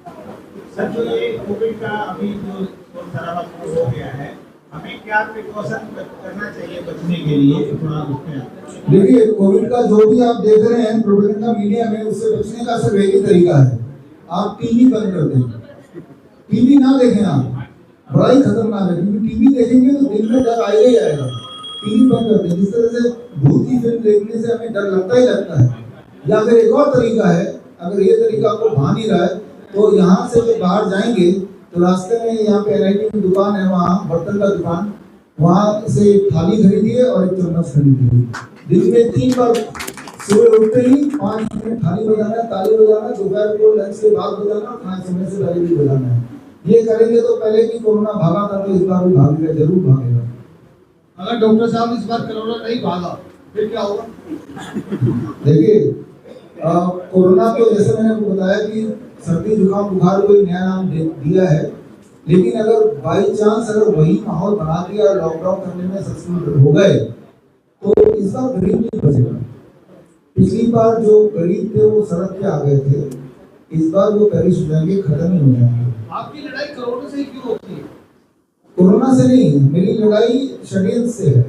Sir, जो ये Covid का अभी जो शोर शराबा शुरू हो गया है, हमें क्या प्रिकॉशन करना चाहिए बचने के लिए, थोड़ा उसमें। देखिए, कोविड का जो भी आप देख रहे हैं प्रोपेगेंडा मीडिया में, उससे बचने का सिर्फ एक ही तरीका है, आप टीवी बंद कर दें। टीवी ना देखें आप, बड़ा ही खतरनाक है, क्योंकि टीवी देखेंगे तो दिन में डर आएगा ही आएगा। टीवी बंद कर दें। जिस तरह से भूत की फिल्म देखने से हमें डर लगता ही लगता है। या फिर एक और तरीका है, अगर ये तरीका आपको भा नहीं रहा है, तो यहाँ से जब बाहर जाएंगे तो रास्ते में यहाँ पे एनआईटी की दुकान है, वहाँ बर्तन का दुकान, वहाँ से थाली खरीदिए और एक चम्मच खरीदिए। दिन में 3 बार, सुबह उठते ही 5 मिनट थाली बजाना है, ताली बजाना है, दोपहर को लंच के बाद बजाना है, खाने समय से पहले भी बजाना है। ये करेंगे तो पहले की कोरोना भागा था, तो इस बार भी भागेगा, जरूर भागेगा। अगर डॉक्टर साहब इस बार कोरोना नहीं भागा फिर क्या होगा? देखिए, कोरोना तो जैसे मैंने आपको बताया कि सर्दी जुकाम बुखार को नया नाम दिया है, लेकिन अगर बाई चांस अगर वही माहौल बना दिया और लॉकडाउन करने में सक्सेसफुल हो गए तो इस बार गरीब नहीं बचेगा। पिछली बार जो गरीब थे वो सड़क पे आ गए थे, इस बार वो पेरिश हो जाएंगे, खत्म ही हो जाएंगे। आपकी लड़ाई कोरोना से ही क्यों होती है? कोरोना से नहीं, मेरी लड़ाई षड्यंत्र से है।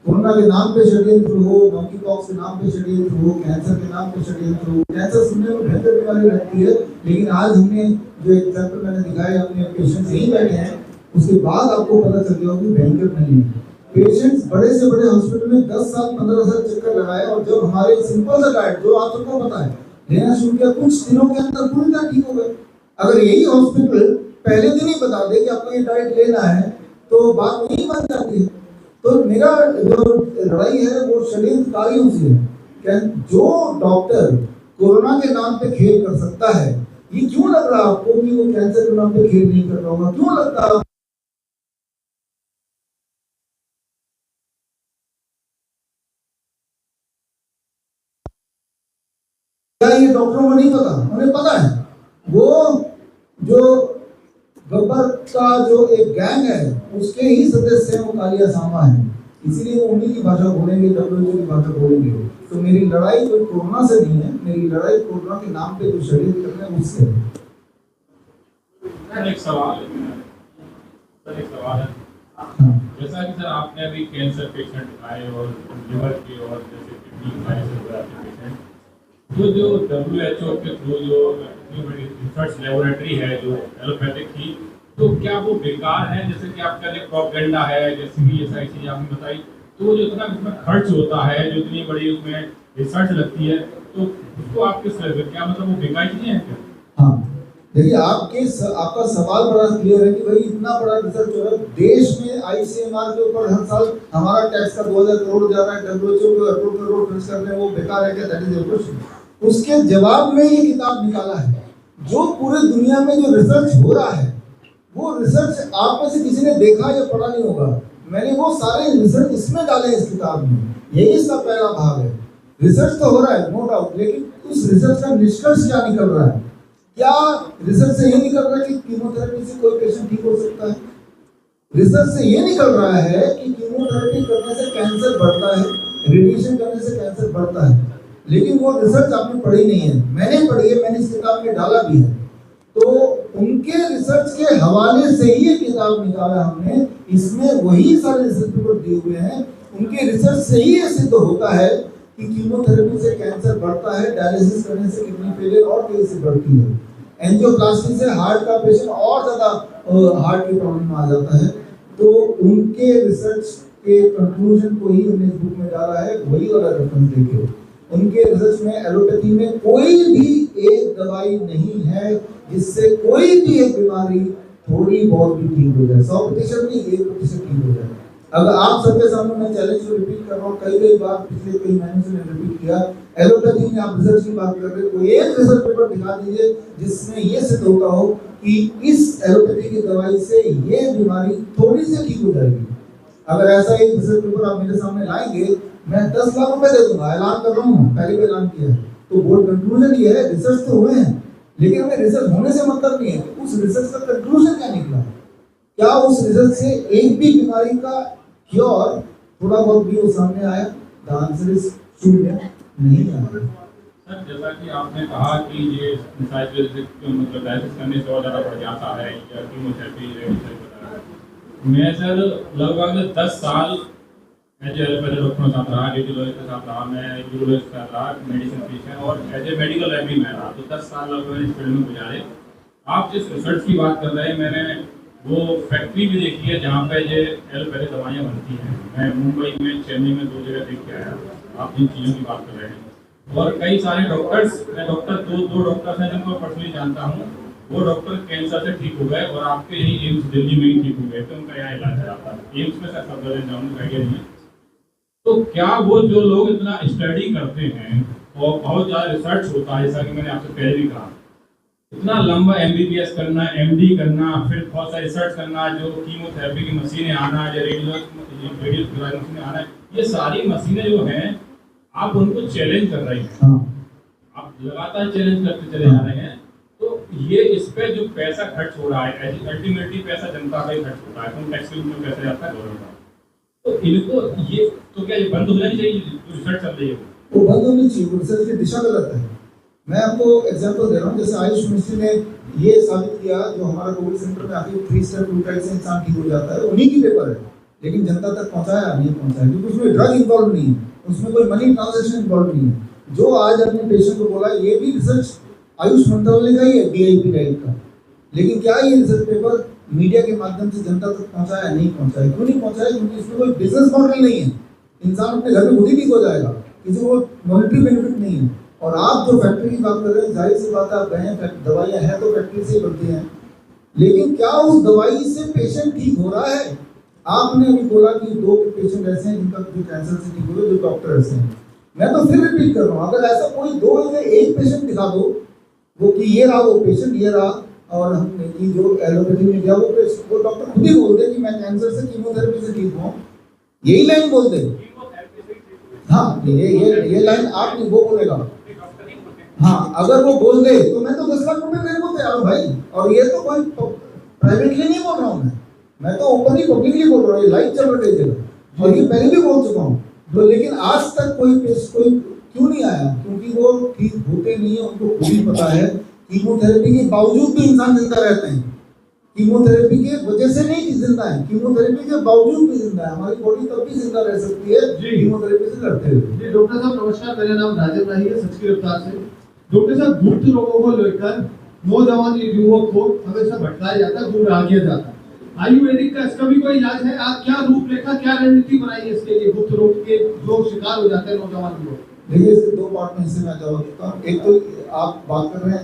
कोरोना के नाम पे षड्यंत्र हो, मंकी पॉक्स के नाम पे षड्यंत्र हो, कैंसर के नाम पे षड्यंत्र हो। कैंसर सुनने में भयंकर बीमारी लगती है, लेकिन आज हमने जो एग्जाम्पल मैंने दिखाया, अपने पेशेंट्स यहीं बैठे हैं, उसके बाद आपको पता चल गया कि भयंकर नहीं है। पेशेंट्स बड़े से बड़े हॉस्पिटल में 10 साल 15 साल चक्कर लगाए, और जब हमारे सिंपल सा डाइट जो आप सबको पता है लेना शुरू किया, कुछ दिनों के अंदर पूरी तरह ठीक हो गए। अगर यही हॉस्पिटल पहले दिन ही बता दे कि आपको ये डाइट लेना है तो बात वही बन जाती है। तो मेरा जो लड़ाई है वो षड्यंत्रकारियों से है। जो डॉक्टर कोरोना के नाम पे खेल कर सकता है, ये क्यों लग रहा है आपको कि वो कैंसर के नाम पे खेल नहीं कर रहा होगा? क्यों लगता है? क्या ये डॉक्टरों को नहीं पता? उन्हें पता है। वो जो गब्बर का जो एक गैंग है उसके ही सदस्य हैं, वो कालिया सांबा है, इसीलिए वो उन्हीं की भाषा बोलेंगे, डब्ल्यूएचओ की भाषा बोलेंगे। तो मेरी लड़ाई कोई कोरोना से नहीं है, मेरी लड़ाई कोरोना के नाम पे जो षड्यंत्र कर रहे हैं उससे है। एक सवाल है जैसा कि सर आपने अभी कैंसर पेशेंट आए और लिवर के और जैसे किडनी के पेशेंट, तो जो WHO के थ्रू जो रिसर्च लेबोरेटरी है जो एलोपैथिक की, तो क्या वो बेकार है? जैसे कि आपका जो प्रोपेगेंडा है, जैसे कि ये सारी चीजें आपने बताई, तो जो इतना उसमें खर्च होता है, जो इतनी बड़ी उसमें रिसर्च लगती है, तो उसको आप किस तरह से, क्या मतलब वो बेकार चीजें हैं क्या? हाँ, देखिए, आपका सवाल बड़ा क्लियर है कि भाई इतना बड़ा रिसर्च हो रहा है देश में, ICMR के ऊपर हर साल हमारा टैक्स का 2000 करोड़ जा रहा है, WHO को 1 करोड़ खर्च करते हैं, वो बेकार है क्या? That is your question. उसके जवाब में ये किताब निकाला है। जो पूरे दुनिया में जो रिसर्च हो रहा है, वो रिसर्च आप में से किसी ने देखा या पढ़ा नहीं होगा। मैंने वो सारे रिसर्च इसमें डाले इस किताब में, यही इसका पहला भाग है। रिसर्च तो हो रहा है नो डाउट, लेकिन उस रिसर्च का निष्कर्ष क्या निकल रहा है? क्या रिसर्च से ये निकल रहा है कि कीमोथेरेपी से कोई पेशेंट ठीक हो सकता है? रिसर्च से ये निकल रहा है कि कीमोथेरेपी करने से कैंसर बढ़ता है, रेडिएशन करने से कैंसर बढ़ता है, लेकिन वो रिसर्च आपने पढ़ी नहीं है। मैंने पढ़ी है, मैंने इस किताब में डाला भी है। तो उनके रिसर्च के हवाले से ही ये किताब निकाला हमने, इसमें वही सारे रिसर्च पेपर दिए हुए हैं। उनके रिसर्च से ही ये सिद्ध होता है कि कीमोथेरेपी से कैंसर बढ़ता है, डायलिसिस करने से किडनी फेलियर और तेजी से बढ़ती है, एंजियोप्लास्टी से हार्ट का पेशेंट और ज्यादा हार्ट की प्रॉब्लम आ जाता है। तो उनके रिसर्च के कंक्लूजन को ही हमने इस बुक में डाला है, वही वाला रेफरेंस देखिए। उनके रिसर्च में एलोपैथी में कोई भी एक दवाई नहीं है जिससे कोई भी एक बीमारी थोड़ी बहुत भी ठीक हो जाए, 100% नहीं, 1% ठीक हो जाए। अगर आप सबके सामने मैं चैलेंज को रिपीट कर रहा हूँ, कई बार पिछले कई महीनों से मैंने रिपीट किया, एलोपैथी में आप रिसर्च की बात कर रहे हो, कोई एक रिसर्च पेपर दिखा दीजिए जिसमें ये सिद्ध होता हो कि इस एलोपैथी की दवाई से ये बीमारी थोड़ी सी ठीक हो जाएगी। अगर ऐसा एक रिसर्च पेपर आप मेरे सामने लाएंगे, मैं 10 लाख रुपए दे दूंगा, ऐलान कर रहा हूँ, पहले भी ऐलान किया है। तो बोर्ड कंक्लूजन ये है, रिसर्च तो हुए हैं, लेकिन हमें रिसर्च होने से मतलब नहीं है कि उस रिसर्च का कंक्लूजन क्या निकला, क्या उस रिसर्च से एक भी बीमारी का क्योर थोड़ा बहुत भी वो सामने आया? द आंसर इज शून्य, नहीं आया। सर जैसा कि आपने कहा कि ये मतलब डायलिसिस करने से और ज़्यादा बढ़ जाता है या कीमोथेरेपी रेडियोथेरेपी वगैरह, मैं सर लगभग 10 साल एज एलोपैथी डॉक्टर के साथ रहा, रेडियोलॉजिस्ट के साथ रहा, मैं यूरोलॉजिस्ट के साथ रहा, मेडिसिन फिजिशियन और एज ए मेडिकल लैब भी मैं रहा, तो 10 साल लगभग इस फील्ड में गुजारे। आप जिस रिसर्च की बात कर रहे हैं, मैंने वो फैक्ट्री भी देखी है जहाँ पे ये एलोपैथी दवाइयाँ बनती हैं। मैं मुंबई में, चेन्नई में 2 जगह देख के आया, आप जिन चीज़ों की बात कर रहे हैं। और कई सारे डॉक्टर्स, मैं दो डॉक्टर्स हैं जिनको पर्सनली जानता हूँ, वो डॉक्टर कैंसर से ठीक हो गए और आपके यही एम्स दिल्ली में ही ठीक हो गए, तो उनका यहाँ इलाज चलाता है। एम्स में सर सब जाऊँगा आइडिया नहीं है। तो क्या वो जो लोग इतना स्टडी करते हैं और बहुत ज़्यादा रिसर्च होता है, जैसा कि मैंने आपसे पहले भी कहा, इतना लंबा MBBS करना, MD करना, फिर बहुत सारा रिसर्च करना, जो कीमोथेरेपी की मशीनें आना या रेडियो मशीनें आना, ये सारी मशीनें जो हैं आप उनको चैलेंज कर रहे हैं। आप लगातार चैलेंज करते चले जा रहे हैं। तो ये इस पे जो पैसा खर्च हो रहा है, अल्टीमेटली पैसा जनता का ही खर्च होता है, तो टैक्स में पैसा जाता है गवर्नमेंट का। तो इनको ये तो क्या ये बंद हो जानी चाहिए जो रिसर्च चल रही है वो बंद होनी चाहिए, वो रिसर्च की दिशा गलत है। मैं आपको एग्जांपल दे रहा हूँ, जैसे आयुष मिनिस्ट्री ने ये साबित किया, जो हमारा कोविड सेंटर में आके 3 स्टेप ग्लूटाइड से इंसान ठीक हो जाता है, उन्हीं की पेपर है, लेकिन जनता तक पहुँचाया नहीं पहुँचाया, क्योंकि उसमें ड्रग इन्वॉल्व नहीं है, उसमें कोई मनी ट्रांजेक्शन इन्वॉल्व नहीं है। जो आज अपने पेशेंट को बोला, ये भी रिसर्च आयुष मंत्रालय का ही है, DIP डाइट का, लेकिन क्या ये रिसर्च पेपर मीडिया के माध्यम से जनता तक पहुँचाया? नहीं पहुँचाया। क्यों नहीं पहुँचाया? क्योंकि इसमें कोई बिजनेस मॉडल नहीं है। इंसान अपने घर में खुद ही ठीक हो जाएगा, किसी को मॉनिटरी बेनिफिट नहीं है। और आप जो फैक्ट्री की बात कर रहे हैं, जाहिर सी बात है, आप गए, दवाइयाँ हैं तो फैक्ट्री से बनती हैं, लेकिन क्या उस दवाई से पेशेंट ठीक हो रहा है? आपने अभी बोला कि 2 पेशेंट ऐसे हैं जिनका जो कैंसर से ठीक हुए, जो डॉक्टर ऐसे हैं। मैं तो फिर रिपीट कर रहा हूँ, अगर ऐसा कोई 2 या 1 पेशेंट दिखा दो, वो कि ये रहा वो पेशेंट, ये रहा, और हमने की जो एलोपैथी में दिया वो डॉक्टर खुद ही बोल दे कि मैं कैंसर से कीमोथेरेपी से ठीक हूँ, यही लाइन बोल दे। हाँ, ये लाइन आप नहीं, वो बोलेगा। हाँ, अगर वो बोल दे तो मैं तो 10 लाख रुपए देने को तैयार हूँ भाई। और ये तो कोई प्राइवेटली नहीं बोल रहा हूँ, मैं तो ओपनली पब्लिकली बोल रहा हूँ, ये लाइव चल रही है और ये पहले भी बोल चुका हूँ। तो लेकिन आज तक कोई क्यों नहीं आया? क्योंकि वो ठीक होते नहीं है, उनको खुद ही पता है। कीमोथेरेपी के बावजूद भी इंसान जिंदा रहते हैं, कीमोथेरेपी के वजह से नहीं जिंदा है, कीमोथेरेपी के बावजूद भी जिंदा है। हमारी बॉडी तब भी जिंदा रह सकती है कीमोथेरेपी से लड़ते हुए। जी डॉक्टर साहब नमस्कार, मेरा नाम राजीव राही है, सच की रफ्तार से। डॉक्टर साहब, बुद्ध लोगों को लेकर नौजवान युवक को हमेशा भटकाया जाता है, गुमराह किया जाता है। आयुर्वेदिक का इसका भी कोई इलाज है? आप क्या रूपरेखा, क्या रणनीति बनाई है इसके लिए? गुप्त रोग के लोग शिकार हो जाते हैं, नौजवान लोग। देखिए, इसके 2 पार्ट में इससे मैं जवाब देता हूँ। एक तो आप बात कर रहे हैं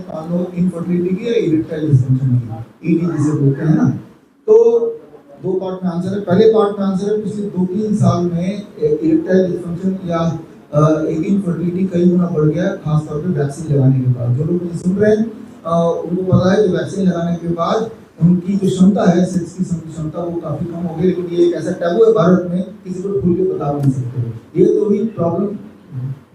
इनफर्टिलिटी की या इरेक्टाइल डिसफंक्शन की, ED जिसे बोलते हैं ना, तो 2 पार्ट में आंसर है। पहले पार्ट में आंसर है, पिछले 2-3 साल में इरेक्टाइल डिसफंक्शन या इनफर्टिलिटी कई गुना बढ़ गया, खासतौर पर वैक्सीन लगाने के बाद। जो लोग सुन रहे हैं उनको पता है कि वैक्सीन लगाने के बाद उनकी जो क्षमता है, सेक्स की क्षमता, वो काफी कम हो गई। लेकिन ये एक ऐसा टैबू है भारत में, किसी को खुल के बता नहीं सकते। ये तो भी प्रॉब्लम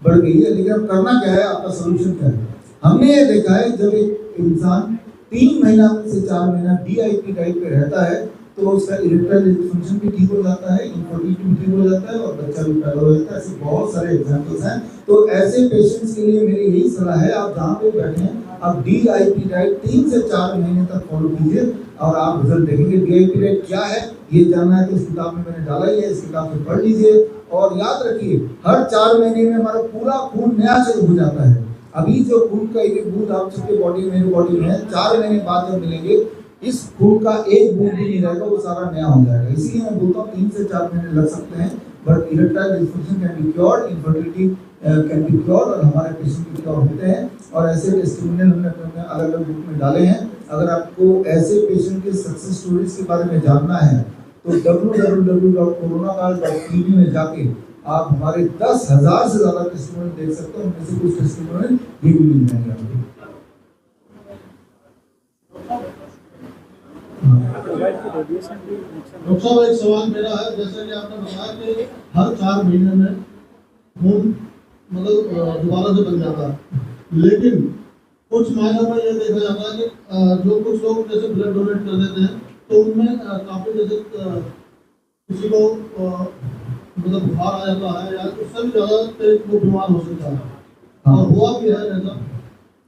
बढ़ गई है। लेकिन अब करना क्या है, आपका सोल्यूशन क्या है? हमने ये देखा है, जब एक इंसान 3 महीना से 4 महीना DIP डाइट पे रहता है, तो उसका इरेक्टाइल डिसफंक्शन भी ठीक हो जाता है, इनफर्टिलिटी भी ठीक हो जाता है और बच्चा भी पैदा हो जाता है। ऐसे बहुत सारे एग्जांपल्स हैं। तो ऐसे पेशेंट्स के लिए मेरी यही सलाह है, आप जहाँ पे बैठे हैं, आप DIP डाइट 3 से 4 महीने तक फॉलो कीजिए और आप रिजल्ट देखेंगे। DIP डाइट क्या है ये जानना है तो इस किताब में मैंने डाला ही है, इस किताब से पढ़ लीजिए। और याद रखिए, हर 4 महीने में हमारा पूरा खून नया शुरू हो जाता है। अभी जो खून का एक बूंद आप सबके बॉडी में, मेरी बॉडी में है, 4 महीने बाद जब मिलेंगे, इस खून का एक बूंद भी नहीं रहेगा, वो सारा नया हो जाएगा। इसीलिए मैं बोलता हूँ 3 से 4 महीने लग सकते हैं, but erectile dysfunction can be cured, infertility can be cured, और हमारे पेशेंट भी क्योर होते हैं। और ऐसे टेस्टिमोनियल हमने अपने अलग अलग ग्रुप में डाले हैं। अगर आपको ऐसे पेशेंट के सक्सेस स्टोरीज के बारे में जानना है तो www.coronakaal.tv में जाके आप हमारे 10,000 से ज्यादा टेस्टिमोनियल देख सकते हैं। उनमें से कुछ टेस्टिमोनियल ये भी मिल जाएंगे आपको। डॉक्टर साहब, एक सवाल मेरा है, जैसा कि आपने बताया कि हर 4 महीने में खून मतलब दोबारा से बन जाता है, लेकिन कुछ मायनों में ये देखा जाता है कि जो कुछ लोग जैसे ब्लड डोनेट कर देते हैं तो उनमें काफी जैसे किसी को मतलब बुखार आ जाता है या उससे भी ज्यादा वो बीमार हो सकता है। हाँ। और हुआ भी है ऐसा,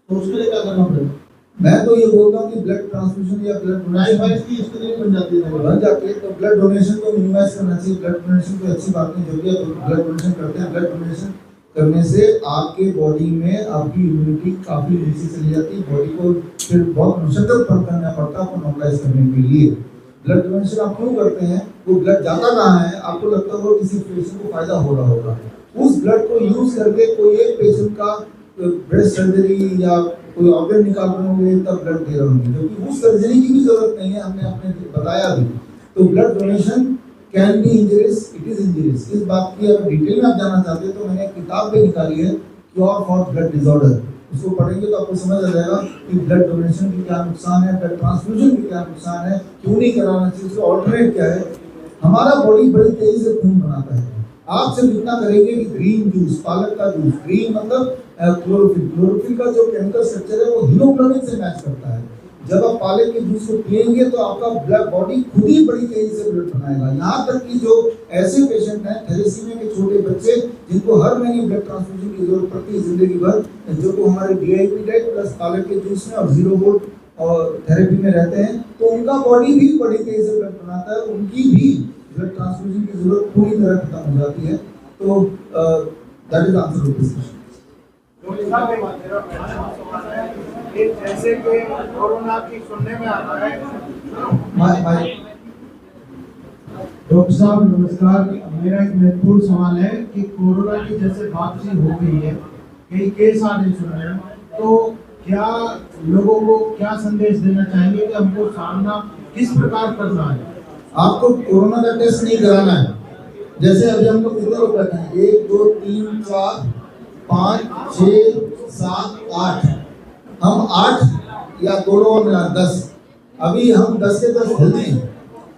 तो उसके लिए क्या करना पड़ेगा? मैं तो ये बोलता हूँ कि ब्लड ट्रांसफ्यूजन या ब्लड डोनेशन टाइफाइड की स्थिति बन जाती है बन जाती है, तो ब्लड डोनेशन को मिनिमाइज करना चाहिए। ब्लड डोनेशन कोई अच्छी बात नहीं, जब भी आप ब्लड डोनेशन करते हैं, ब्लड डोनेशन करने से आपके बॉडी में आपकी इम्यूनिटी काफी नीचे चली जाती है, बॉडी को फिर बहुत मुश्किल पर करना पड़ता है आपको नॉर्मलाइज करने के लिए। ब्लड डोनेशन आप क्यों करते हैं? वो ब्लड जाता कहाँ है? आपको लगता होगा किसी पेशेंट को फायदा हो रहा होगा, उस ब्लड को यूज करके कोई एक पेशेंट का ब्रेस्ट सर्जरी या कोई ऑर्गन निकाल रहे होंगे तब ब्लड दे रहे होंगे, क्योंकि उस सर्जरी की भी जरूरत नहीं है, हमने आपने बताया भी। तो blood donation can be injurious, it is injurious. इस बात की अगर डिटेल में आप जानना चाहते हैं तो मैंने एक किताब भी निकाली है, क्योर फॉर ब्लड डिसऑर्डर। उसको पढ़ेंगे तो आपको समझ आ जाएगा कि ब्लड डोनेशन के क्या नुकसान है, ब्लड ट्रांसफ्यूजन के क्या नुकसान है, क्यों नहीं कराना चाहिए, उसका ऑल्टरनेट क्या है। हमारा बॉडी बड़ी तेजी से खून बनाता है। आप सिर्फ इतना करेंगे कि ग्रीन जूस, पालक का जूस, ग्रीन मतलब क्लोरोफिल का जो केमिकल स्ट्रक्चर है वो हीमोग्लोबिन से मैच करता है। जब आप पालक के जूस को पिएंगे तो आपका ब्लड बॉडी खुद ही बड़ी तेजी से ब्लड बनाएगा। यहाँ तक कि जो ऐसे पेशेंट हैं थैलेसीमिया के छोटे बच्चे जिनको हर महीने ब्लड ट्रांसफ्यूजन की जरूरत पड़ती है जिंदगी भर, जो को हमारे DIP डाइट प्लस पालक के जूस में और 0 वोल्ट और थेरेपी में रहते हैं, तो उनका बॉडी भी बड़ी तेजी से ब्लड बनाता है, उनकी भी ब्लड ट्रांसफ्यूजन की जरूरत पूरी तरह खत्म हो जाती है। तो that is answer to this question. जैसे कि कोरोना की सुनने में आता है। डॉक्टर साहब नमस्कार, मेरा एक महत्वपूर्ण सवाल है कि कोरोना की जैसे वापसी हो गई है, कई केस आ रहे सुन रहे हैं, तो क्या लोगों को क्या संदेश देना चाहेंगे कि हमको सामना किस प्रकार करना है? आपको कोरोना का टेस्ट नहीं कराना है। जैसे अभी हम लोग कितने लोग बैठे हैं? 1 2 3 4 5 6 7 8, हम 8 या दोनों मिला 10। अभी हम 10 के 10 हेल्दी हैं।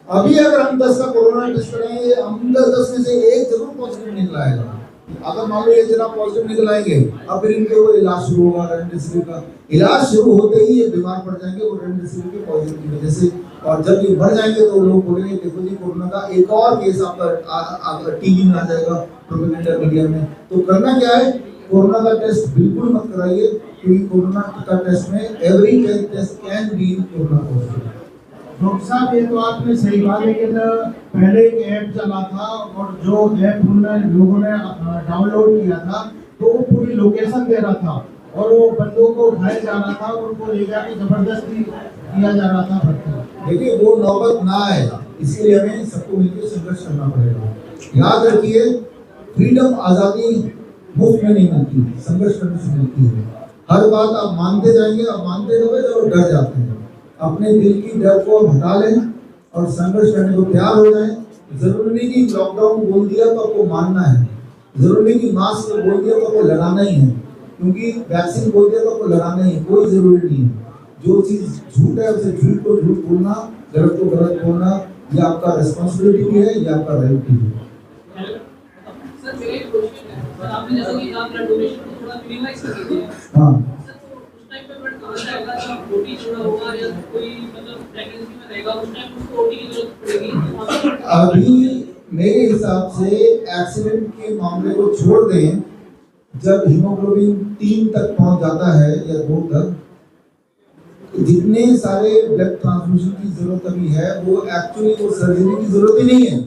अभी अगर हम 10 का कोरोना टेस्ट कराएंगे, हम 10 में से एक जरूर पॉजिटिव निकल आएगा। अगर मान लो ये जना पॉजिटिव निकल आएंगे, अब फिर इनके ऊपर इलाज शुरू होगा रेमडेसिविर का। इलाज शुरू होते ही ये बीमार पड़ जाएंगे वो रेमडेसिविर के पॉइजन की वजह से, और जब ये बढ़ जाएंगे तो लोग बोलेंगे देखो जी कोरोना का एक और केस आपका टीवी में आ जाएगा, प्रोपेगेंडा मीडिया में। तो करना क्या है? कोरोना का टेस्ट बिल्कुल मत कराइए, क्योंकि कोरोना का टेस्ट में every test can be corona positive. Doctor साहब ये तो आपने सही कहा, लेकिन पहले एक ऐप चला था और जो ऐप लोगों ने डाउनलोड किया था तो वो पूरी लोकेशन दे रहा था और वो बंदों को उठाया जा रहा था और उनको ले जाके जबरदस्ती किया जा रहा था भर्ती। देखिए वो नौबत ना आए, इसलिए हमें सबको मिलकर संघर्ष करना पड़ेगा। याद रखिए, फ्रीडम आज़ादी मुफ्त में नहीं मिलती, संघर्ष करने से मिलती है। हर बात आप मानते जाएंगे, आप मानते रहोगे तो डर जाते हैं। अपने दिल की डर को हटा लें और संघर्ष करने को तैयार हो जाएं। जरूरी नहीं कि लॉकडाउन बोल दिया तो आपको मानना है, जरूरी नहीं कि मास्क बोल दिया तो आपको लगाना ही है, क्योंकि वैक्सीन बोल दिया तो आपको लगाना ही है, कोई जरूरी नहीं है। जो चीज झूठ है उसे झूठ को झूठ बोलना, गलत को गलत बोलना, ये आपका रिस्पॉन्सिबिलिटी भी है, ये आपका राइट भी है। सर मेरा एक क्वेश्चन है, सर आपने जैसा कि कहा ब्लड डोनेशन को थोड़ा मिनिमाइज कर दिया है। हाँ, सर तो उस टाइम पे ब्लड कहां से आएगा? जब ओटी छोड़ा होगा या कोई मतलब प्रेगनेंसी में रहेगा, उस टाइम उसको ओटी की जरूरत पड़ेगी। अभी मेरे हिसाब से एक्सीडेंट के मामले को छोड़ दें, जब हीमोग्लोबिन 3 तक पहुंच जाता है या 2 तक, जितने सारे ब्लड ट्रांसफ्यूजन की जरूरत अभी है वो एक्चुअली वो सर्जरी की जरूरत ही नहीं है,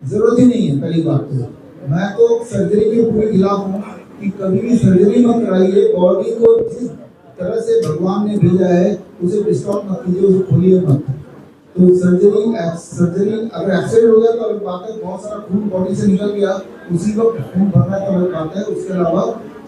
जरूरत ही नहीं है। पहली बात तो मैं तो सर्जरी के पूरे खिलाफ हूँ कि कभी भी सर्जरी मत कराइए। बॉडी को जिस तरह से भगवान ने भेजा है उसे डिस्टॉर्ट मत कीजिए, उसे खोलिए मत। तो सर्जरी अगर एक्सीडेंट हो गया तो अलग बात है, बहुत सारा खून बॉडी से निकल गया, उसी वक्त खून भरना तो अलग बात है। उसके अलावा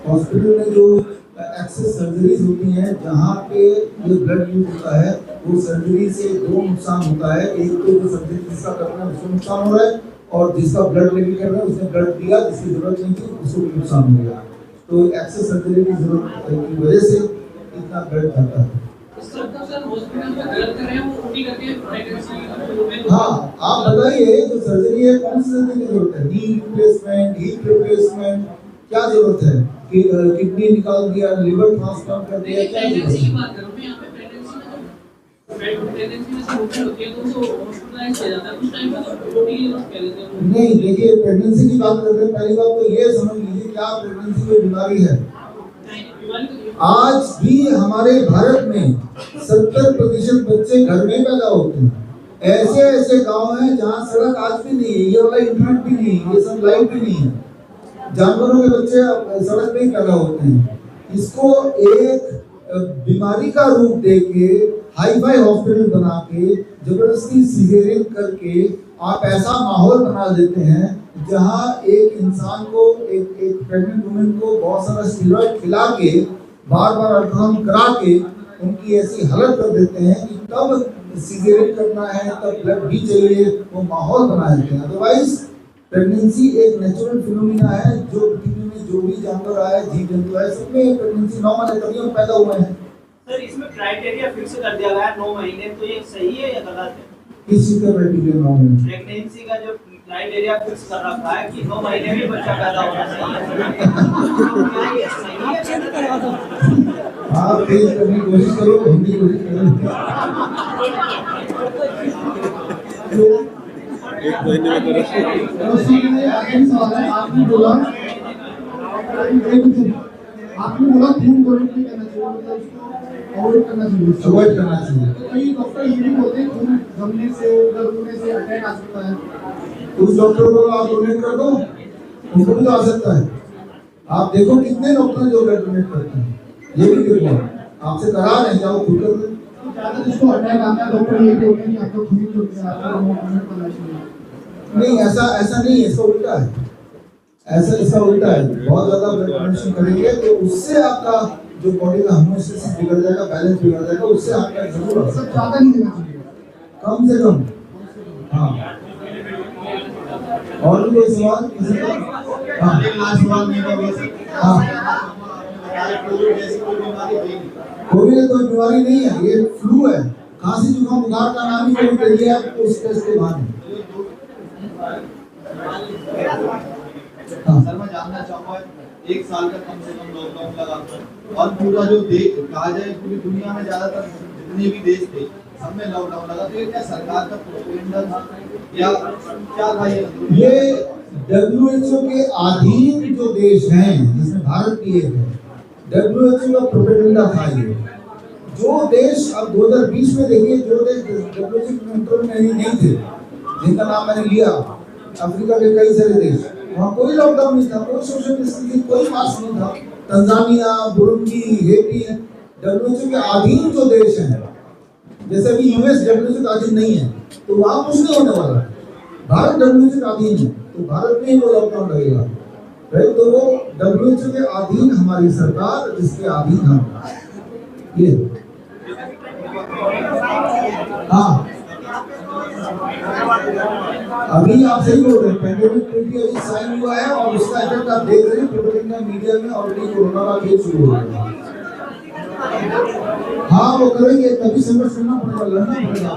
हॉस्पिटल में जो एक्सेस सर्जरीज होती हैं जहाँ पे ये ब्लड यूज होता है, वो सर्जरी से 2 नुकसान होता है। एक तो जो सर्जरी जिसका करना है उसको नुकसान हो रहा है, और जिसका ब्लड लेके कर रहा है उसने ब्लड दिया जिसकी जरूरत नहीं थी उसको भी नुकसान हो गया। तो एक्सेस सर्जरी की जरूरत की वजह से इतना ब्लड जाता है। सर हॉस्पिटल में गलत कर रहे हैं, वो ओटी करके प्रेगनेंसी। हाँ, आप बताइए जो सर्जरी है कौन सी सर्जरी की जरूरत है? नी रिप्लेसमेंट, हिप रिप्लेसमेंट, क्या जरूरत है? कि किडनी निकाल दिया, लिवर ट्रांसप्लांट कर दिया, क्या प्रेगनेंसी की जरूरत है? बात कर रहा हूं मैं यहाँ पे। प्रेगनेंसी में से होती होती है तो उसको हॉस्पिटलाइज किया जाता है, उस टाइम पे तो ओटी की जरूरत पहले से नहीं, देखिए प्रेगनेंसी की बात कर रहे हैं, पहली बात तो ये समझ लीजिए क्या प्रेगनेंसी कोई बीमारी है? बीमारी तो नहीं है। आज भी हमारे भारत में 70% बच्चे घर में पैदा होते हैं। ऐसे ऐसे गांव हैं जहां सड़क आज भी नहीं है, ये वाला इंटरनेट भी नहीं है, ये सब लाइट भी नहीं है। जानवरों के बच्चे सड़क पे ही पैदा होते हैं। इसको एक बीमारी का रूप देके हाई फाई हॉस्पिटल बना के जबरदस्ती सिजेरियन करके आप ऐसा माहौल बना देते हैं जहां एक इंसान को एक प्रेग्नेंट वुमेन को बहुत सारा स्टेरॉइड खिला के बार बार अल्ट्रासाउंड करा के उनकी ऐसी हालत कर देते हैं कि तब सिजेरियन करना है, तब ब्लड भी चाहिए, वो माहौल बना देते हैं। अदरवाइज प्रेगनेंसी एक नेचुरल फिनोमिना है। जो पृथ्वी में जो भी जानवर आए, जीव जंतु आए, सब में प्रेगनेंसी नॉर्मल है, तभी हम पैदा हुए हैं। सर इसमें क्राइटेरिया फिक्स कर दिया गया है 9 महीने, तो ये सही है या गलत है? किस चीज का क्राइटेरिया नॉर्मल है? प्रेगनेंसी का जो क्राइटेरिया फिक्स कर रखा है कि 9 महीने में बच्चा पैदा होना चाहिए, क्या ये सही है? आप तेज करने की कोशिश करो, हम भी कोशिश करेंगे। आखिरी सवाल है, आपने बोला खून डोनेट नहीं करना चाहिए, मतलब उसको अवॉइड करना चाहिए। अवॉइड करना चाहिए। तो कई डॉक्टर ये भी बोलते हैं खून जमने से, गलने से अटैक आ सकता है। उस डॉक्टर को आप डोनेट कर दो, उनको भी तो आ सकता है। आप देखो कितने डॉक्टर जो ब्लड डोनेट करते हैं, ये भी देखो, आपसे करा रहे हैं, जाओ खुद कर दो। ज्यादा जिसको अटैक आता है डॉक्टर ये बोलते हैं कि आपको खून डोनेट करना चाहिए। नहीं, ऐसा नहीं है, इसका उल्टा है। ऐसा इसका उल्टा है। बहुत ज्यादा ब्लड डोनेशन करेंगे तो उससे आपका जो बॉडी का होमोस्टेसिस बिगड़ जाएगा, बैलेंस बिगड़ जाएगा, उससे आपका जरूर सब ज्यादा नहीं देना चाहिए, कम से कम। हाँ, और भी कोई सवाल किसी का? हाँ, एक लास्ट सवाल मेरा भी है। हाँ, कोविड जैसी कोई बीमारी है नहीं। कोविड कोई बीमारी नहीं है, ये फ्लू है। खांसी जुकाम बुखार का नाम ही कोविड दे दिया उस टेस्ट के बाद। हाँ, सर मैं जानना चाहूँगा, 1 साल का कम से कम लॉकडाउन लगा था और पूरा जो देश कहा जाए पूरी दुनिया में ज्यादातर जितने भी देश थे सब में लॉकडाउन लगा, तो ये क्या सरकार का प्रोपेगेंडा था या क्या था? ये WHO के अधीन जो देश हैं, जिसमें भारत भी एक है, WHO का प्रोपेगेंडा था ये। जो देश अब 2020 में देखिए, जो देश WHO के कंट्रोल में नहीं थे, जिनका नाम मैंने लिया, अफ्रीका के कई सारे देश, वहाँ कोई लॉकडाउन नहीं था, कोई सोशल डिस्टेंसिंग, कोई मास्क नहीं था। तंजानिया, बुरुंडी, हेटी, WHO के अधीन जो देश हैं, जैसे अभी US WHO के अधीन नहीं है, तो वहाँ कुछ नहीं होने वाला। भारत WHO के अधीन है, तो भारत में ही वो लॉकडाउन लगेगा, राइट? तो वो WHO के अधीन हमारी सरकार, जिसके अधीन हम, ये। हाँ, अभी आप सही बोल रहे हैं, पेंडेमिक ट्रीटी अभी साइन हुआ है और उसका इफेक्ट आप देख रहे हैं प्रोपेगेंडा मीडिया में। ऑलरेडी कोरोना का केस शुरू हो गया। हाँ, वो करेंगे, तभी समझ करना पड़ेगा, लड़ना पड़ेगा।